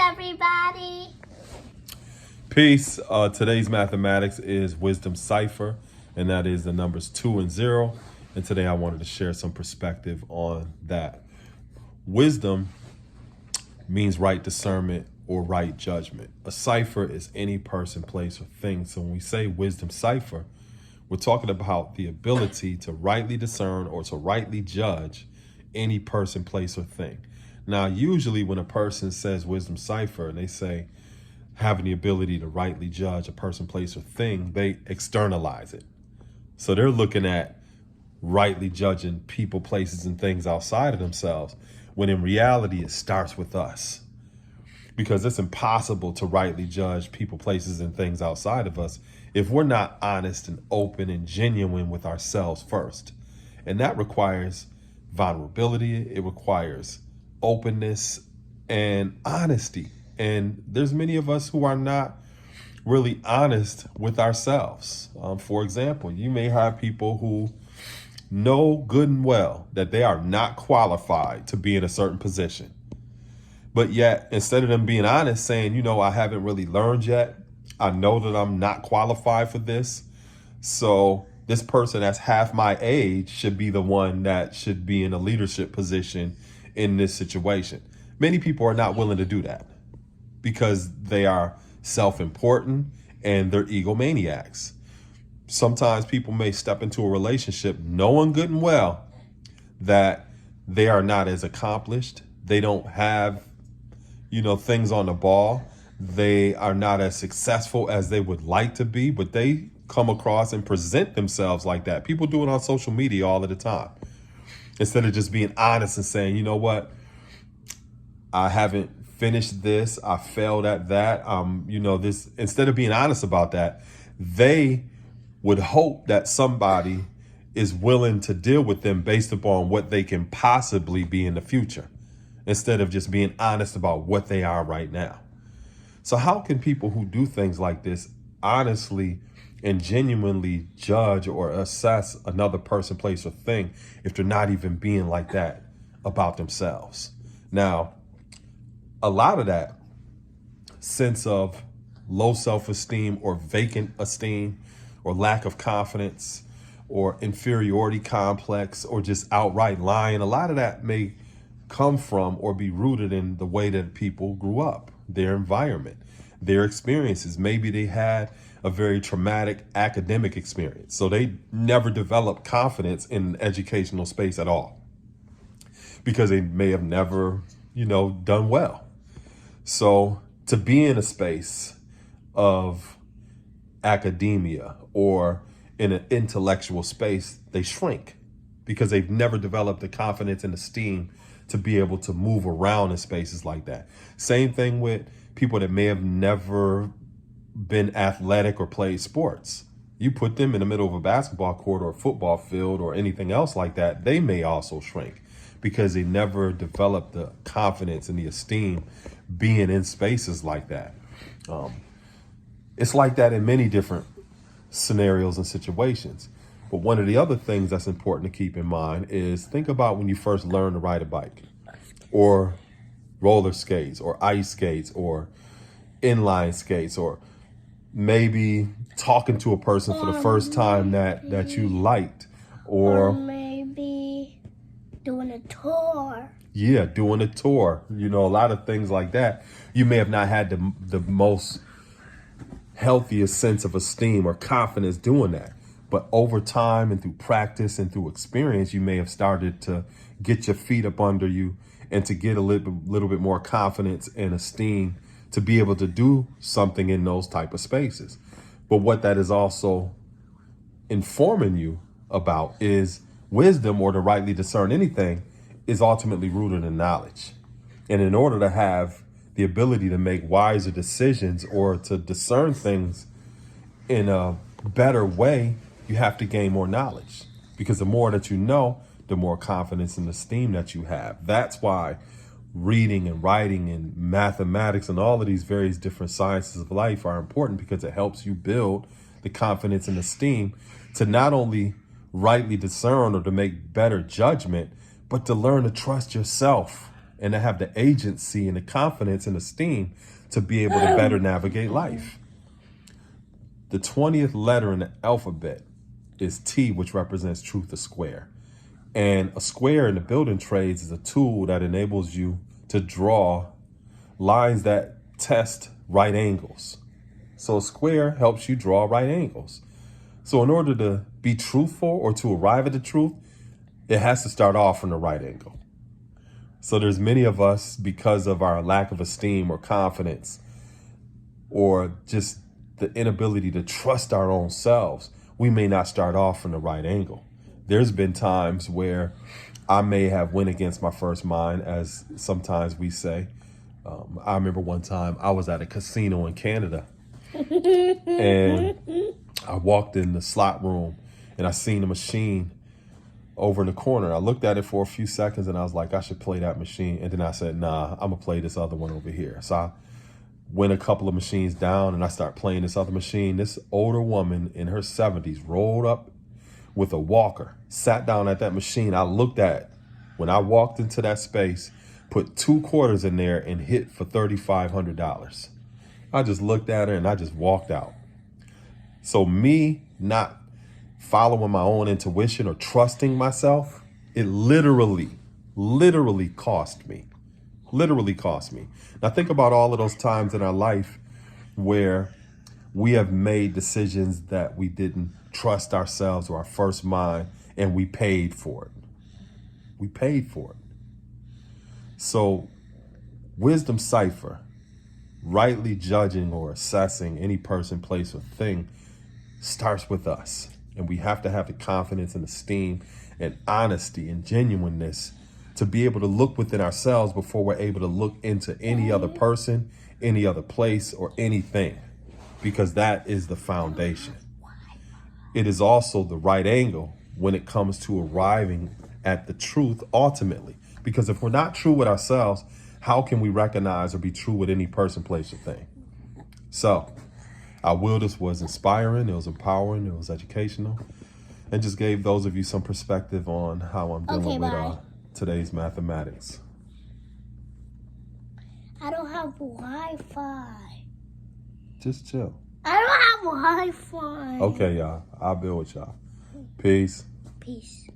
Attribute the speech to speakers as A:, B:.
A: everybody.
B: Peace. Today's mathematics is Wisdom Cipher, and that is the numbers 2 and 0. And today I wanted to share some perspective on that. Wisdom means right discernment or right judgment. A cipher is any person, place, or thing. So when we say Wisdom Cipher, we're talking about the ability to rightly discern or to rightly judge any person, place, or thing. Now, usually when a person says Wisdom Cipher and they say having the ability to rightly judge a person, place, or thing, they externalize it. So they're looking at rightly judging people, places, and things outside of themselves, when in reality it starts with us. Because it's impossible to rightly judge people, places, and things outside of us if we're not honest and open and genuine with ourselves first. And that requires vulnerability. It requires openness and honesty. And there's many of us who are not really honest with ourselves. For example, you may have people who know good and well that they are not qualified to be in a certain position. But yet, instead of them being honest, saying, you know, I haven't really learned yet. I know that I'm not qualified for this. So this person that's half my age should be the one that should be in a leadership position in this situation. Many people are not willing to do that because they are self-important and they're egomaniacs. Sometimes people may step into a relationship knowing good and well that they are not as accomplished. They don't have, things on the ball. They are not as successful as they would like to be, but they come across and present themselves like that. People do it on social media all of the time. Instead of just being honest and saying, you know what, I haven't finished this, I failed at that, this. Instead of being honest about that, they would hope that somebody is willing to deal with them based upon what they can possibly be in the future, instead of just being honest about what they are right now. So how can people who do things like this honestly and genuinely judge or assess another person, place, or thing if they're not even being like that about themselves? Now, a lot of that sense of low self-esteem or vacant esteem or lack of confidence or inferiority complex or just outright lying, a lot of that may come from or be rooted in the way that people grew up, their environment, their experiences. Maybe they had a very traumatic academic experience, so they never developed confidence in an educational space at all because they may have never, done well. So to be in a space of academia or in an intellectual space, they shrink because they've never developed the confidence and esteem to be able to move around in spaces like that. Same thing with people that may have never been athletic or played sports. You put them in the middle of a basketball court or a football field or anything else like that, they may also shrink because they never developed the confidence and the esteem being in spaces like that. It's like that in many different scenarios and situations. But one of the other things that's important to keep in mind is think about when you first learn to ride a bike or roller skates or ice skates or inline skates, or maybe talking to a person for the first time that you liked, or
A: maybe doing a tour.
B: Yeah, doing a tour, a lot of things like that. You may have not had the most healthiest sense of esteem or confidence doing that. But over time and through practice and through experience, you may have started to get your feet up under you and to get a little bit more confidence and esteem to be able to do something in those type of spaces. But what that is also informing you about is wisdom, or to rightly discern anything, is ultimately rooted in knowledge. And in order to have the ability to make wiser decisions or to discern things in a better way, you have to gain more knowledge, because the more that you know, the more confidence and esteem that you have. That's why reading and writing and mathematics and all of these various different sciences of life are important, because it helps you build the confidence and esteem to not only rightly discern or to make better judgment, but to learn to trust yourself and to have the agency and the confidence and esteem to be able to better navigate life. The 20th letter in the alphabet is T, which represents truth, a square. And a square in the building trades is a tool that enables you to draw lines that test right angles. So a square helps you draw right angles. So in order to be truthful or to arrive at the truth, it has to start off from the right angle. So there's many of us, because of our lack of esteem or confidence, or just the inability to trust our own selves, we may not start off from the right angle. There's been times where I may have went against my first mind, as sometimes we say. I remember one time I was at a casino in Canada and I walked in the slot room and I seen a machine over in the corner. I looked at it for a few seconds and I was like, I should play that machine. And then I said, nah, I'm gonna play this other one over here. So I went a couple of machines down and I started playing this other machine. This older woman in her 70s rolled up with a walker, sat down at that machine. I looked at, when I walked into that space, put 2 quarters in there and hit for $3,500. I just looked at her and I just walked out. So me not following my own intuition or trusting myself, it literally cost me. Literally cost me. Now think about all of those times in our life where we have made decisions that we didn't trust ourselves or our first mind, and we paid for it. We paid for it. So Wisdom Cipher, rightly judging or assessing any person, place, or thing, starts with us. And we have to have the confidence and esteem and honesty and genuineness to be able to look within ourselves before we're able to look into any other person, any other place, or anything, because that is the foundation. It is also the right angle when it comes to arriving at the truth ultimately, because if we're not true with ourselves, how can we recognize or be true with any person, place, or thing? So I will, this was inspiring, it was empowering, it was educational, and just gave those of you some perspective on how I'm dealing with today's mathematics.
A: I don't have Wi-Fi.
B: Just chill.
A: I don't have Wi-Fi.
B: Okay, y'all. I'll be with y'all. Peace.
A: Peace.